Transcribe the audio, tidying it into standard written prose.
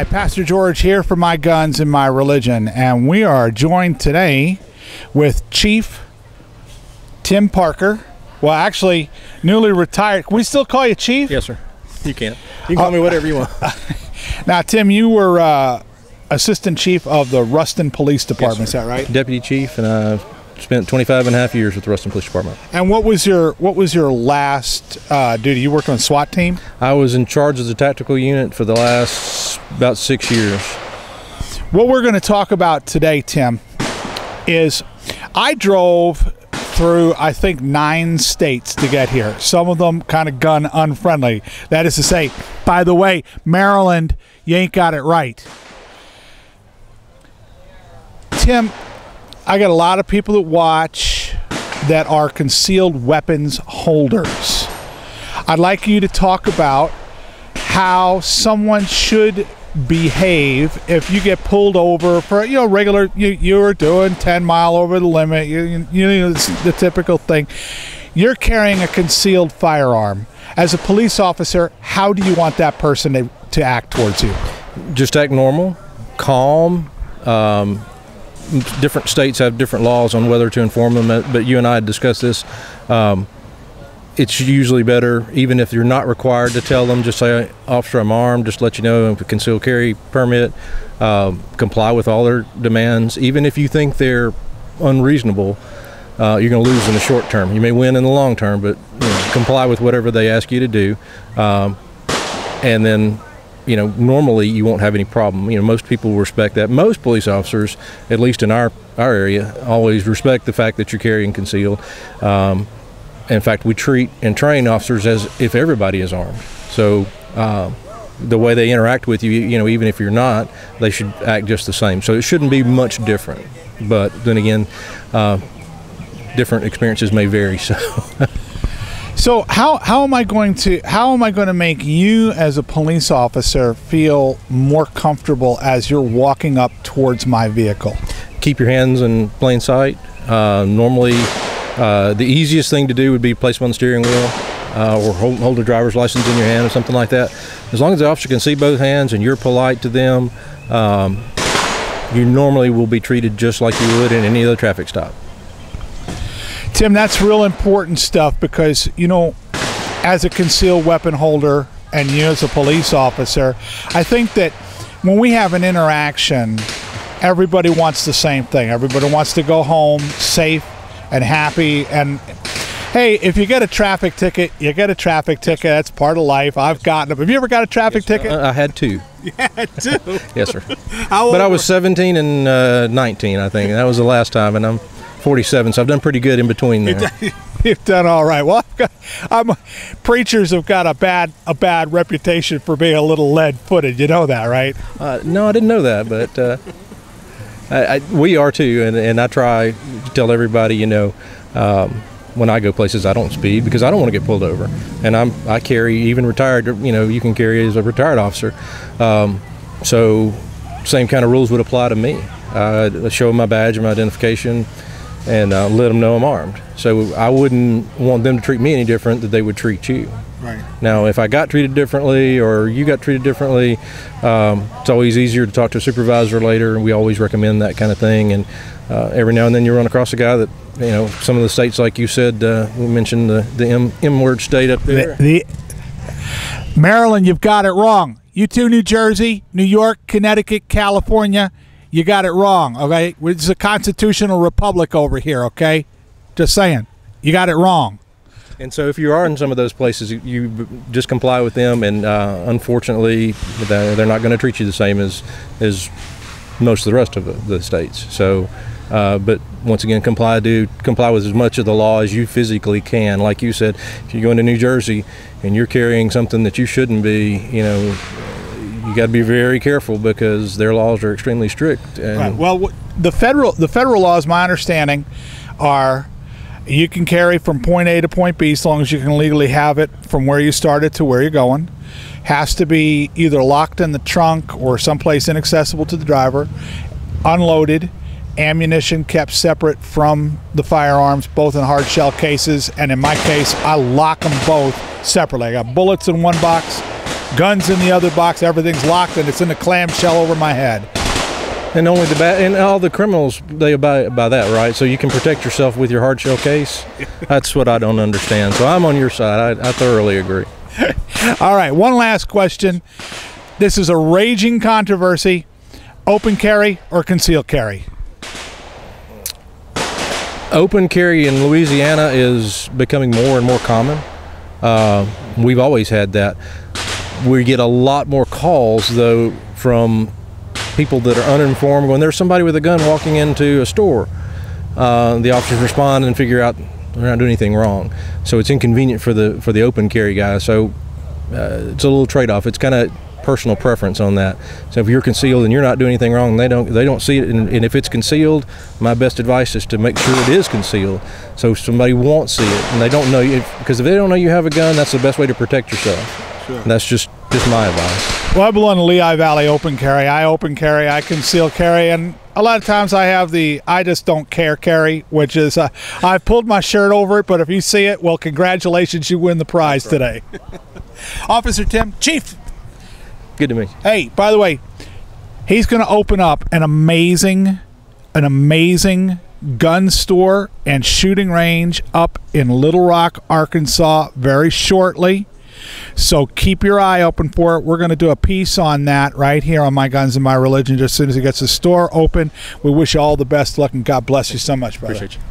Pastor George here for My Guns and My Religion, and we are joined today with Chief Tim Parker. Well, actually, newly retired. Can we still call you Chief? Yes, sir. You can. You can call me whatever you want. Now, Tim, you were Assistant Chief of the Ruston Police Department, Yes, is that right? Deputy Chief, and I spent 25 and a half years with the Ruston Police Department. And what was your last duty? You worked on a SWAT team? I was in charge of the tactical unit for the last about 6 years. What we're going to talk about today, Tim, is I drove through, I think, 9 states to get here. Some of them kind of gun unfriendly. That is to say, by the way, Maryland, you ain't got it right. Tim, I got a lot of people that watch that are concealed weapons holders. I'd like you to talk about how someone should behave if you get pulled over for, regular, you're doing 10 mile over the limit, you know, the typical thing. You're carrying a concealed firearm. As a police officer, how do you want that person to act towards you? Just act normal, calm. Different states have different laws on whether to inform them, but you and I had discussed this. It's usually better, even if you're not required to tell them, just say, "Officer, I'm armed," just let you know, if a concealed carry permit, comply with all their demands. Even if you think they're unreasonable, you're going to lose in the short term. You may win in the long term, but comply with whatever they ask you to do. And then, normally you won't have any problem. Most people will respect that. Most police officers, at least in our area, always respect the fact that you're carrying concealed. In fact, we treat and train officers as if everybody is armed. So the way they interact with you, even if you're not, they should act just the same. So it shouldn't be much different. But then again, different experiences may vary. So how am I going to make you as a police officer feel more comfortable as you're walking up towards my vehicle? Keep your hands in plain sight. Normally, the easiest thing to do would be place them on the steering wheel or hold a driver's license in your hand or something like that. As long as the officer can see both hands and you're polite to them, you normally will be treated just like you would in any other traffic stop. Tim, that's real important stuff because, as a concealed weapon holder and you as a police officer, I think that when we have an interaction, everybody wants the same thing. Everybody wants to go home safe and happy. And hey, if you get a traffic ticket, you get a traffic ticket. That's part of life. I've gotten them. Have you ever got a traffic ticket? I had 2. You had 2? Yes, sir. But I was 17 and 19, I think. That was the last time, and I'm 47, so I've done pretty good in between there. You've done all right. Well, preachers have got a bad reputation for being a little lead-footed. You know that, right? No, I didn't know that, but we are too, and I try to tell everybody, when I go places, I don't speed because I don't want to get pulled over. And I carry, even retired, you can carry as a retired officer. So same kind of rules would apply to me. I show them my badge and my identification and let them know I'm armed. So I wouldn't want them to treat me any different than they would treat you. Right. Now, if I got treated differently or you got treated differently, it's always easier to talk to a supervisor later, and we always recommend that kind of thing. And every now and then you run across a guy that, some of the states, like you said, we mentioned the M-word state up there. Maryland, you've got it wrong. You too, New Jersey, New York, Connecticut, California, you got it wrong, okay? It's a constitutional republic over here, okay? Just saying. You got it wrong. And so if you are in some of those places, you just comply with them, and unfortunately, they're not going to treat you the same as most of the rest of the states. So, but once again, comply with as much of the law as you physically can. Like you said, if you go into New Jersey and you're carrying something that you shouldn't be, you got to be very careful because their laws are extremely strict. And right. Well, the federal laws, my understanding, are you can carry from point A to point B as long as you can legally have it from where you started to where you're going. Has to be either locked in the trunk or someplace inaccessible to the driver, unloaded, ammunition kept separate from the firearms, both in hard shell cases, and in my case, I lock them both separately. I got bullets in one box, Guns in the other box, everything's locked, and it's in a clamshell over my head. And only the and all the criminals, they abide by that, right? So you can protect yourself with your hard shell case. That's what I don't understand. So I'm on your side. I thoroughly agree. All right, one last question. This is a raging controversy. Open carry or concealed carry? Open carry in Louisiana is becoming more and more common. We've always had that. We get a lot more calls, though, from people that are uninformed. When there's somebody with a gun walking into a store, the officers respond and figure out they're not doing anything wrong. So it's inconvenient for the open carry guy. So it's a little trade-off. It's kind of personal preference on that. So if you're concealed and you're not doing anything wrong, they don't see it. And if it's concealed, my best advice is to make sure it is concealed, so somebody won't see it and they don't know you. Because if they don't know you have a gun, that's the best way to protect yourself. Sure. And that's just my advice. Well, I belong to Lehigh Valley Open Carry. I open carry, I conceal carry, and a lot of times I have the I just don't care carry, which is I've pulled my shirt over it, but if you see it, well, congratulations, you win the prize today. Officer Tim, Chief. Good to meet you. Hey, by the way, he's going to open up an amazing gun store and shooting range up in Little Rock, Arkansas very shortly. So keep your eye open for it. We're going to do a piece on that right here on My Guns and My Religion just as soon as he gets the store open. We wish you all the best luck, and God bless you so much, brother. Appreciate you.